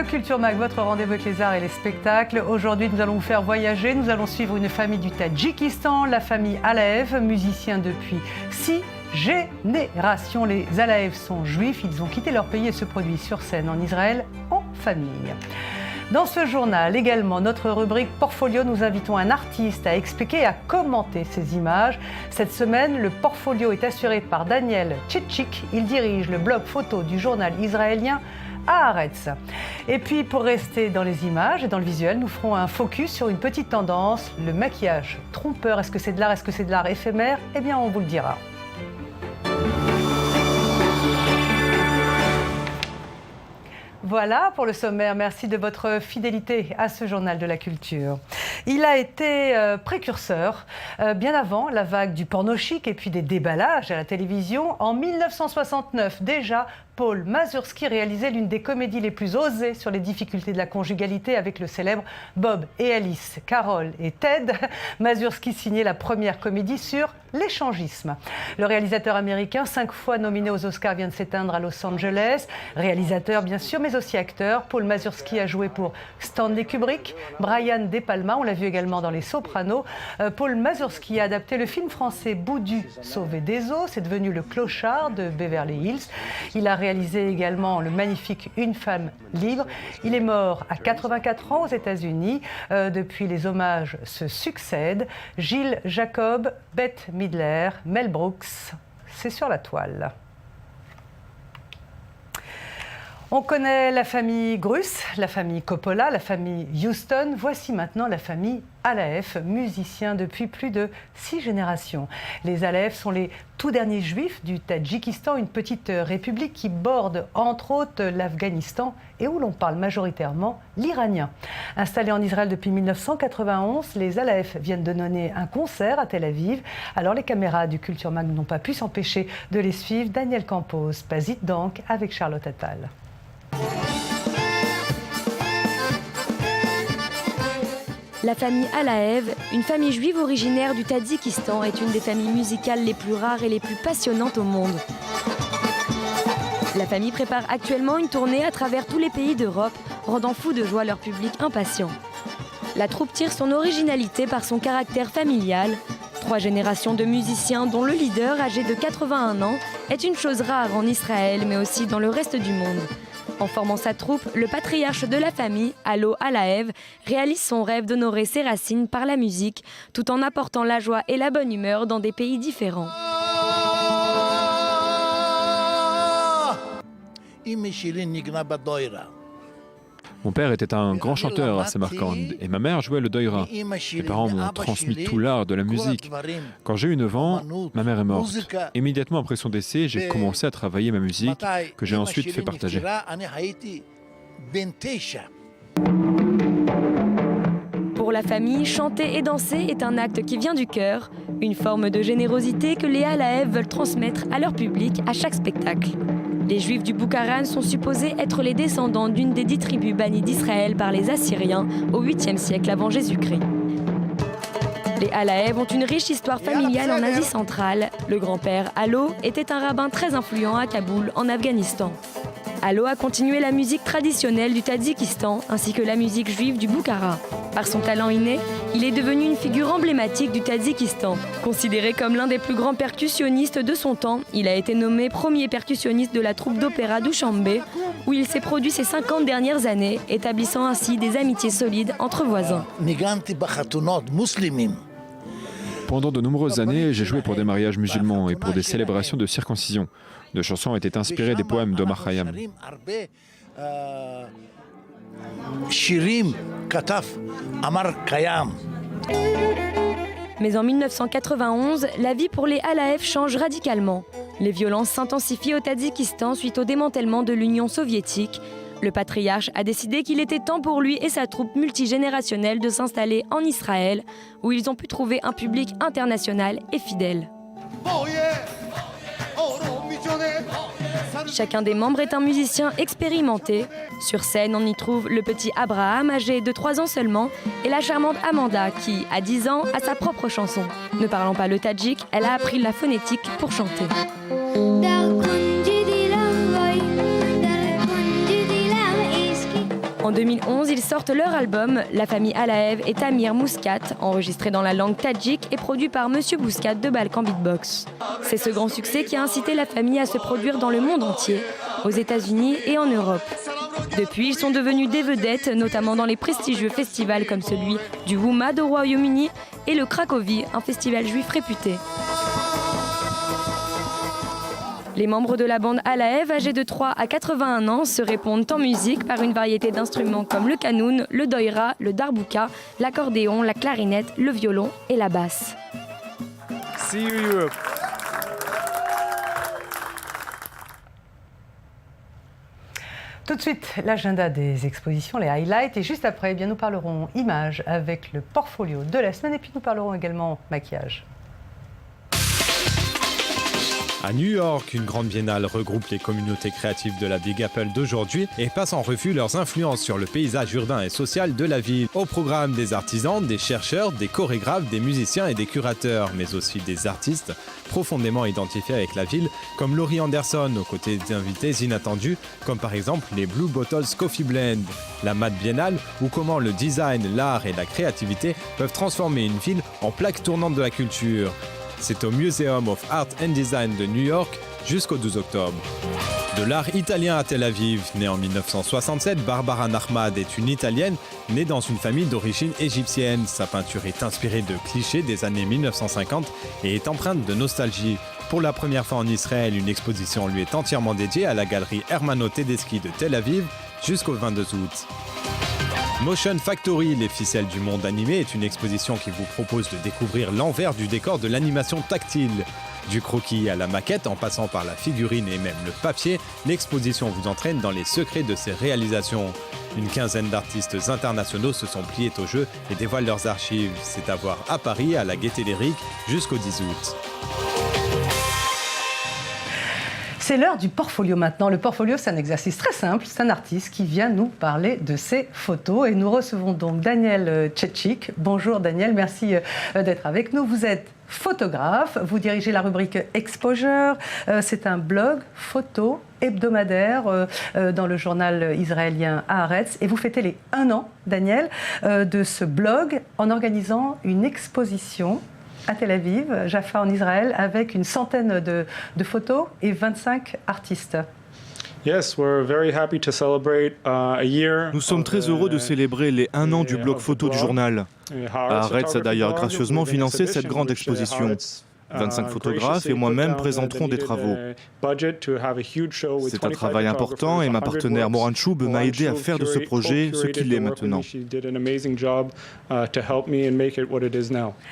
Le Culture Mag, votre rendez-vous avec les arts et les spectacles. Aujourd'hui, nous allons vous faire voyager. Nous allons suivre une famille du Tadjikistan, la famille Alaev, musiciens depuis 6 générations. Les Alaev sont juifs. Ils ont quitté leur pays et se produisent sur scène en Israël en famille. Dans ce journal, également, notre rubrique Portfolio, nous invitons un artiste à expliquer et à commenter ces images. Cette semaine, le Portfolio est assuré par Daniel Tchitchik. Il dirige le blog photo du journal israélien Haaretz. Et puis, pour rester dans les images et dans le visuel, nous ferons un focus sur une petite tendance, le maquillage trompeur. Est-ce que c'est de l'art? Est-ce que c'est de l'art éphémère? Eh bien, on vous le dira. Voilà pour le sommaire. Merci de votre fidélité à ce journal de la culture. Il a été précurseur bien avant la vague du porno chic et puis des déballages à la télévision. En 1969, déjà, Paul Mazursky réalisait l'une des comédies les plus osées sur les difficultés de la conjugalité avec le célèbre Bob et Alice, Carol et Ted. Mazursky signait la première comédie sur l'échangisme. Le réalisateur américain, 5 fois nominé aux Oscars, vient de s'éteindre à Los Angeles. Réalisateur bien sûr, mais aussi acteur. Paul Mazursky a joué pour Stanley Kubrick, Brian De Palma, on l'a vu également dans Les Sopranos. Paul Mazursky a adapté le film français Boudu, sauvé des eaux. C'est devenu Le Clochard de Beverly Hills. Il a réalisé également le magnifique Une femme libre. Il est mort à 84 ans aux États-Unis. Depuis, les hommages se succèdent. Gilles Jacob, Bette Midler, Mel Brooks, c'est sur la toile. On connaît la famille Grus, la famille Coppola, la famille Houston. Voici maintenant la famille Alaev, musiciens depuis plus de 6 générations. Les Alaev sont les tout derniers juifs du Tadjikistan, une petite république qui borde entre autres l'Afghanistan et où l'on parle majoritairement l'iranien. Installés en Israël depuis 1991, les Alaev viennent de donner un concert à Tel Aviv. Alors les caméras du Culture Mag n'ont pas pu s'empêcher de les suivre. Daniel Campos, Pazit donc avec Charlotte Attal. La famille Alaev, une famille juive originaire du Tadjikistan, est une des familles musicales les plus rares et les plus passionnantes au monde. La famille prépare actuellement une tournée à travers tous les pays d'Europe, rendant fou de joie leur public impatient. La troupe tire son originalité par son caractère familial. 3 générations de musiciens dont le leader, âgé de 81 ans, est une chose rare en Israël mais aussi dans le reste du monde. En formant sa troupe, le patriarche de la famille, Alo Alaev, réalise son rêve d'honorer ses racines par la musique, tout en apportant la joie et la bonne humeur dans des pays différents. Mon père était un grand chanteur à Samarcande et ma mère jouait le doïra. Mes parents m'ont transmis tout l'art de la musique. Quand j'ai eu 9 ans, ma mère est morte. Immédiatement après son décès, j'ai commencé à travailler ma musique que j'ai ensuite fait partager. Pour la famille, chanter et danser est un acte qui vient du cœur, une forme de générosité que les Alaev veulent transmettre à leur public à chaque spectacle. Les Juifs du Boukharan sont supposés être les descendants d'une des 10 tribus bannies d'Israël par les Assyriens au 8e siècle avant Jésus-Christ. Les Alaev ont une riche histoire familiale en Asie centrale. Le grand-père Alo était un rabbin très influent à Kaboul, en Afghanistan. Alo a continué la musique traditionnelle du Tadjikistan ainsi que la musique juive du Boukhara. Par son talent inné, il est devenu une figure emblématique du Tadjikistan. Considéré comme l'un des plus grands percussionnistes de son temps, il a été nommé premier percussionniste de la troupe d'opéra Dushanbe, où il s'est produit ces 50 dernières années, établissant ainsi des amitiés solides entre voisins. Pendant de nombreuses années, j'ai joué pour des mariages musulmans et pour des célébrations de circoncision. Nos chansons étaient inspirées des poèmes d'Omar Khayyam. Mais en 1991, la vie pour les Alaev change radicalement. Les violences s'intensifient au Tadjikistan suite au démantèlement de l'Union soviétique. Le patriarche a décidé qu'il était temps pour lui et sa troupe multigénérationnelle de s'installer en Israël, où ils ont pu trouver un public international et fidèle. Chacun des membres est un musicien expérimenté. Sur scène, on y trouve le petit Abraham, âgé de 3 ans seulement, et la charmante Amanda, qui, à 10 ans, a sa propre chanson. Ne parlant pas le tadjik, elle a appris la phonétique pour chanter. En 2011, ils sortent leur album La famille Alaev et Tamir Mouskat, enregistré dans la langue tadjik et produit par Monsieur Bouskat de Balkan Beatbox. C'est ce grand succès qui a incité la famille à se produire dans le monde entier, aux États-Unis et en Europe. Depuis, ils sont devenus des vedettes, notamment dans les prestigieux festivals comme celui du Woumad au Royaume-Uni et le Cracovie, un festival juif réputé. Les membres de la bande Alaev, âgés de 3 à 81 ans, se répondent en musique par une variété d'instruments comme le kanoun, le doïra, le darbouka, l'accordéon, la clarinette, le violon et la basse. See you Europe. Tout de suite, l'agenda des expositions, les highlights. Et juste après, eh bien, nous parlerons images avec le portfolio de la semaine. Et puis nous parlerons également maquillage. À New York, une grande biennale regroupe les communautés créatives de la Big Apple d'aujourd'hui et passe en revue leurs influences sur le paysage urbain et social de la ville. Au programme, des artisans, des chercheurs, des chorégraphes, des musiciens et des curateurs, mais aussi des artistes profondément identifiés avec la ville, comme Laurie Anderson, aux côtés d'invités inattendus, comme par exemple les Blue Bottles Coffee Blend, la Mad Biennale, ou comment le design, l'art et la créativité peuvent transformer une ville en plaque tournante de la culture. C'est au Museum of Art and Design de New York jusqu'au 12 octobre. De l'art italien à Tel Aviv, née en 1967, Barbara Nachmad est une Italienne née dans une famille d'origine égyptienne. Sa peinture est inspirée de clichés des années 1950 et est empreinte de nostalgie. Pour la première fois en Israël, une exposition lui est entièrement dédiée à la galerie Hermano Tedeschi de Tel Aviv jusqu'au 22 août. Motion Factory, les ficelles du monde animé, est une exposition qui vous propose de découvrir l'envers du décor de l'animation tactile. Du croquis à la maquette, en passant par la figurine et même le papier, l'exposition vous entraîne dans les secrets de ses réalisations. Une quinzaine d'artistes internationaux se sont pliés au jeu et dévoilent leurs archives. C'est à voir à Paris, à la Gaîté Lyrique, jusqu'au 10 août. C'est l'heure du portfolio maintenant. Le portfolio, c'est un exercice très simple. C'est un artiste qui vient nous parler de ses photos. Et nous recevons donc Daniel Tchetchik. Bonjour Daniel, merci d'être avec nous. Vous êtes photographe, vous dirigez la rubrique Exposure. C'est un blog photo hebdomadaire dans le journal israélien Haaretz. Et vous fêtez les 1 an, Daniel, de ce blog en organisant une exposition à Tel Aviv, Jaffa en Israël, avec une centaine de photos et 25 artistes. Nous sommes très heureux de célébrer les 1 an du blog photo du journal. Haaretz a d'ailleurs gracieusement financé cette grande exposition. 25 photographes et moi-même présenterons des travaux. C'est un travail important et ma partenaire Moran Choub m'a aidé à faire de ce projet ce qu'il est maintenant.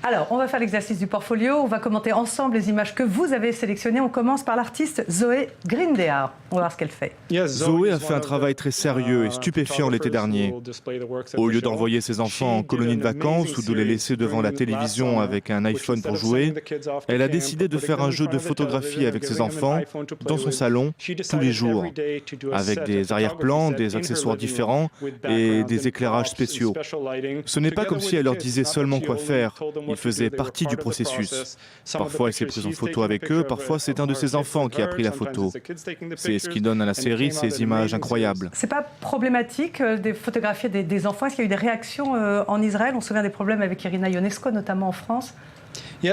Alors, on va faire l'exercice du portfolio. On va commenter ensemble les images que vous avez sélectionnées. On commence par l'artiste Zoé Grindehar. On va voir ce qu'elle fait. Zoé a fait un travail très sérieux et stupéfiant l'été dernier. Au lieu d'envoyer ses enfants en colonie de vacances ou de les laisser devant la télévision avec un iPhone pour jouer, elle a décidé de faire un jeu de photographie avec ses enfants dans son salon tous les jours, avec des arrière-plans, des accessoires différents et des éclairages spéciaux. Ce n'est pas comme si elle leur disait seulement quoi faire, il faisait partie du processus. Parfois elle s'est prise en photo avec eux, parfois c'est un de ses enfants qui a pris la photo. C'est ce qui donne à la série ces images incroyables. C'est pas problématique de photographier des enfants? Est-ce qu'il y a eu des réactions en Israël? On se souvient des problèmes avec Irina Ionesco, notamment en France. Oui,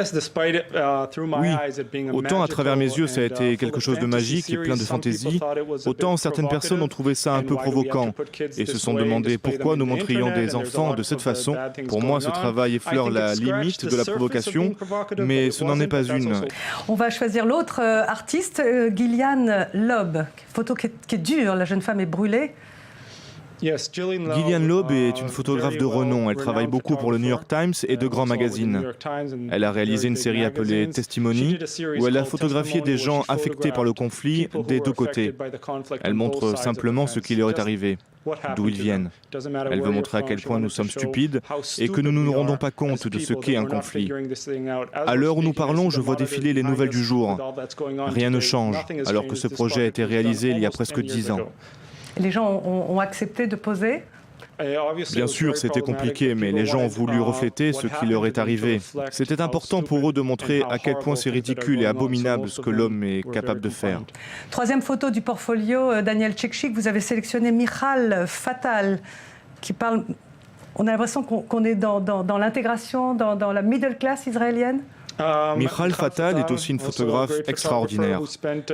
autant à travers mes yeux ça a été quelque chose de magique et plein de fantaisie, autant certaines personnes ont trouvé ça un peu provoquant et se sont demandé pourquoi nous montrions des enfants de cette façon. Pour moi, ce travail effleure la limite de la provocation, mais ce n'en est pas une. On va choisir l'autre artiste, Gillian Loeb. Photo qui est dure, la jeune femme est brûlée. Gillian Loeb est une photographe de renom. Elle travaille beaucoup pour le New York Times et de grands magazines. Elle a réalisé une série appelée Testimony, où elle a photographié des gens affectés par le conflit des deux côtés. Elle montre simplement ce qui leur est arrivé, d'où ils viennent. Elle veut montrer à quel point nous sommes stupides et que nous ne nous rendons pas compte de ce qu'est un conflit. À l'heure où nous parlons, je vois défiler les nouvelles du jour. Rien ne change, alors que ce projet a été réalisé il y a presque 10 ans. Les gens ont accepté de poser? Bien sûr, c'était compliqué, mais les gens ont voulu refléter ce qui leur est arrivé. C'était important pour eux de montrer à quel point c'est ridicule et abominable ce que l'homme est capable de faire. Troisième photo du portfolio, Daniel Cekcik, vous avez sélectionné Michal Fatal, qui parle... On a l'impression qu'on est dans l'intégration, dans la middle class israélienne. Michal Fatal est aussi une photographe extraordinaire.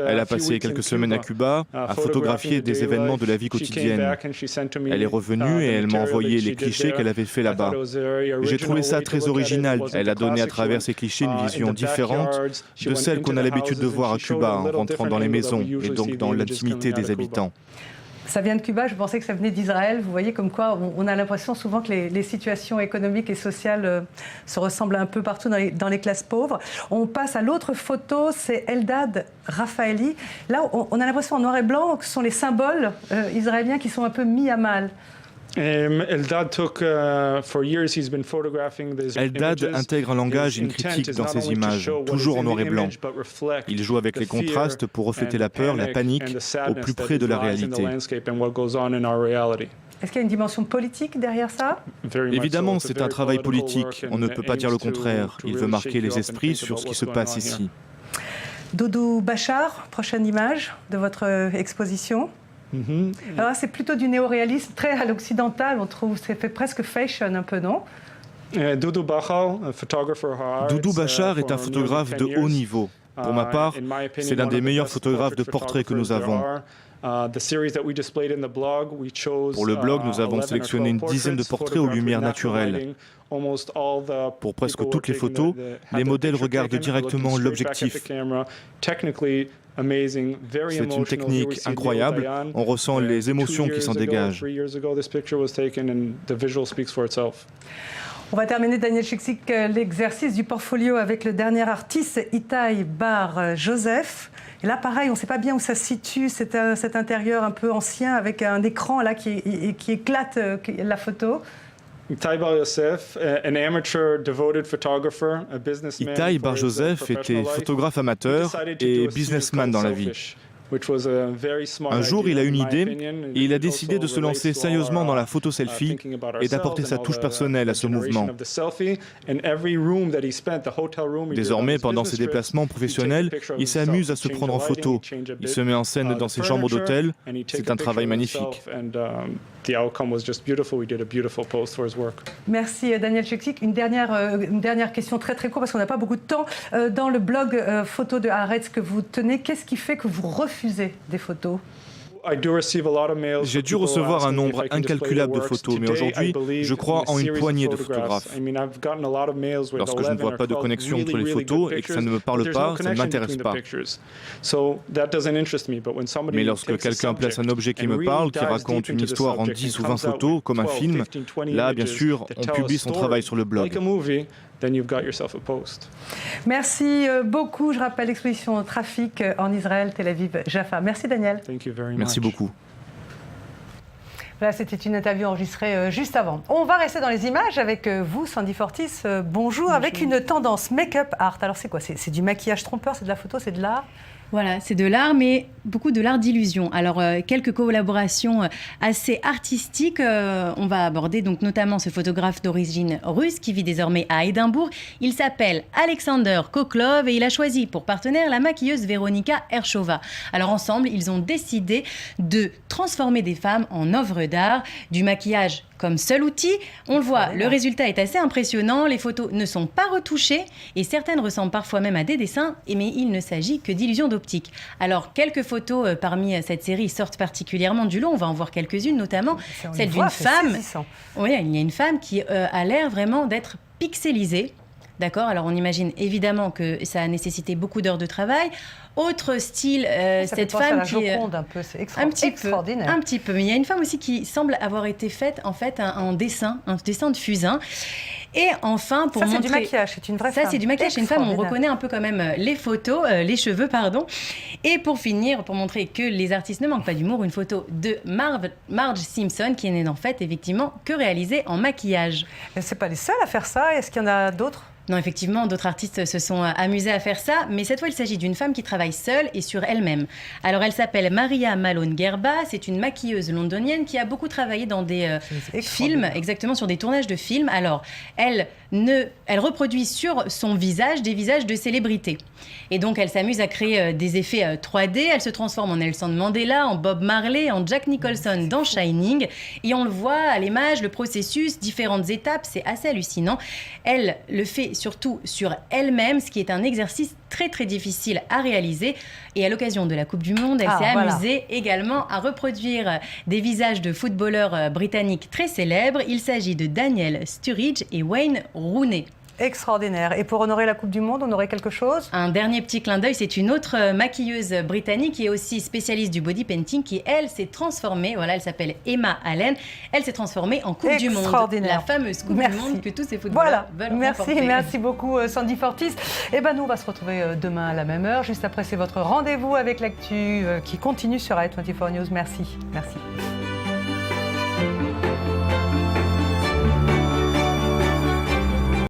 Elle a passé quelques semaines à Cuba à photographier des événements de la vie quotidienne. Elle est revenue et elle m'a envoyé les clichés qu'elle avait fait là-bas. J'ai trouvé ça très original. Elle a donné à travers ces clichés une vision différente de celle qu'on a l'habitude de voir à Cuba en rentrant dans les maisons et donc dans l'intimité des habitants. Ça vient de Cuba, je pensais que ça venait d'Israël. Vous voyez comme quoi on a l'impression souvent que les situations économiques et sociales se ressemblent un peu partout dans les classes pauvres. On passe à l'autre photo, c'est Eldad Raphaeli. Là, on a l'impression en noir et blanc que ce sont les symboles israéliens qui sont un peu mis à mal. Eldad intègre un langage et une critique dans ses images, toujours en noir et blanc. Il joue avec les contrastes pour refléter la peur, la panique, au plus près de la réalité. Est-ce qu'il y a une dimension politique derrière ça? Évidemment, c'est un travail politique. On ne peut pas dire le contraire. Il veut marquer les esprits sur ce qui se passe ici. Doudou Bachar, prochaine image de votre exposition. Alors c'est plutôt du néoréalisme très à l'occidental, on trouve, c'est fait presque fashion un peu, non? Doudou Bachar est un photographe de haut niveau. Pour ma part, c'est l'un des meilleurs photographes de portraits que nous avons. Pour le blog, nous avons sélectionné une dizaine de portraits aux lumières naturelles. Pour presque toutes les photos, les modèles regardent directement l'objectif. C'est une technique incroyable, on ressent les émotions qui s'en dégagent. On va terminer, Daniel Cekcik, l'exercice du portfolio avec le dernier artiste, Itai Bar Joseph. Et là, pareil, on ne sait pas bien où ça se situe, cet intérieur un peu ancien avec un écran là, qui éclate la photo. Itai Bar Joseph était photographe amateur et businessman dans la vie. Un jour, il a une idée et il a décidé de se lancer sérieusement dans la photo selfie et d'apporter sa touche personnelle à ce mouvement. Désormais, pendant ses déplacements professionnels, il s'amuse à se prendre en photo. Il se met en scène dans ses chambres d'hôtel. C'est un travail magnifique. Merci Daniel Cekcik. Une dernière question très très courte parce qu'on n'a pas beaucoup de temps. Dans le blog photo de Haaretz que vous tenez, qu'est-ce qui fait que vous refusez des photos? J'ai dû recevoir un nombre incalculable de photos, mais aujourd'hui, je crois en une poignée de photographes. Lorsque je ne vois pas de connexion entre les photos et que ça ne me parle pas, ça ne m'intéresse pas. Mais lorsque quelqu'un place un objet qui me parle, qui raconte une histoire en 10 ou 20 photos, comme un film, là, bien sûr, on publie son travail sur le blog. Merci beaucoup. Je rappelle l'exposition Trafic en Israël, Tel Aviv, Jaffa. Merci Daniel. Merci beaucoup. Voilà, c'était une interview enregistrée juste avant. On va rester dans les images avec vous, Sandy Fortis. Bonjour, avec une tendance make-up art. Alors c'est quoi? C'est du maquillage trompeur, c'est de la photo, c'est de l'art? Voilà, c'est de l'art, mais beaucoup de l'art d'illusion. Alors, quelques collaborations assez artistiques. On va aborder donc notamment ce photographe d'origine russe qui vit désormais à Édimbourg. Il s'appelle Alexander Koklov et il a choisi pour partenaire la maquilleuse Véronika Ershova. Alors ensemble, ils ont décidé de transformer des femmes en œuvres d'art, du maquillage comme seul outil. On le voit, le résultat est assez impressionnant. Les photos ne sont pas retouchées et certaines ressemblent parfois même à des dessins, mais il ne s'agit que d'illusions d'optique. Alors, quelques photos parmi cette série sortent particulièrement du lot. On va en voir quelques-unes, notamment celle d'une femme. Oui, il y a une femme qui a l'air vraiment d'être pixelisée. D'accord, alors on imagine évidemment que ça a nécessité beaucoup d'heures de travail. Autre style, cette femme qui est un peu, c'est extraordinaire. Un petit peu, mais il y a une femme aussi qui semble avoir été faite en fait un dessin de fusain. Et enfin, pour ça, montrer... c'est du maquillage, c'est une vraie femme. Ça, c'est du maquillage, c'est une femme, on reconnaît un peu quand même les photos, les cheveux, pardon. Et pour finir, pour montrer que les artistes ne manquent pas d'humour, une photo de Marge Simpson, qui n'est en fait effectivement que réalisée en maquillage. Et c'est pas les seuls à faire ça, est-ce qu'il y en a d'autres ? Non, effectivement, d'autres artistes se sont amusés à faire ça, mais cette fois, il s'agit d'une femme qui travaille seule et sur elle-même. Alors, elle s'appelle Maria Malone Gerba, c'est une maquilleuse londonienne qui a beaucoup travaillé dans des films, exactement, sur des tournages de films. Alors, elle reproduit sur son visage des visages de célébrités. Et donc, elle s'amuse à créer des effets 3D, elle se transforme en Nelson Mandela, en Bob Marley, en Jack Nicholson dans Shining, et on le voit à l'image, le processus, différentes étapes, c'est assez hallucinant. Elle le fait surtout sur elle-même, ce qui est un exercice très très difficile à réaliser. Et à l'occasion de la Coupe du Monde, elle s'est amusée également à reproduire des visages de footballeurs britanniques très célèbres. Il s'agit de Daniel Sturridge et Wayne Rooney. Extraordinaire. Et pour honorer la Coupe du Monde, on aurait quelque chose ? Un dernier petit clin d'œil, c'est une autre maquilleuse britannique qui est aussi spécialiste du body painting qui, elle, s'est transformée, voilà, elle s'appelle Emma Allen, elle s'est transformée en Coupe du Monde. La fameuse Coupe du Monde que tous ces footballeurs veulent remporter. Merci beaucoup Sandy Fortis. Et ben nous, on va se retrouver demain à la même heure. Juste après, c'est votre rendez-vous avec l'actu qui continue sur A24 News. Merci.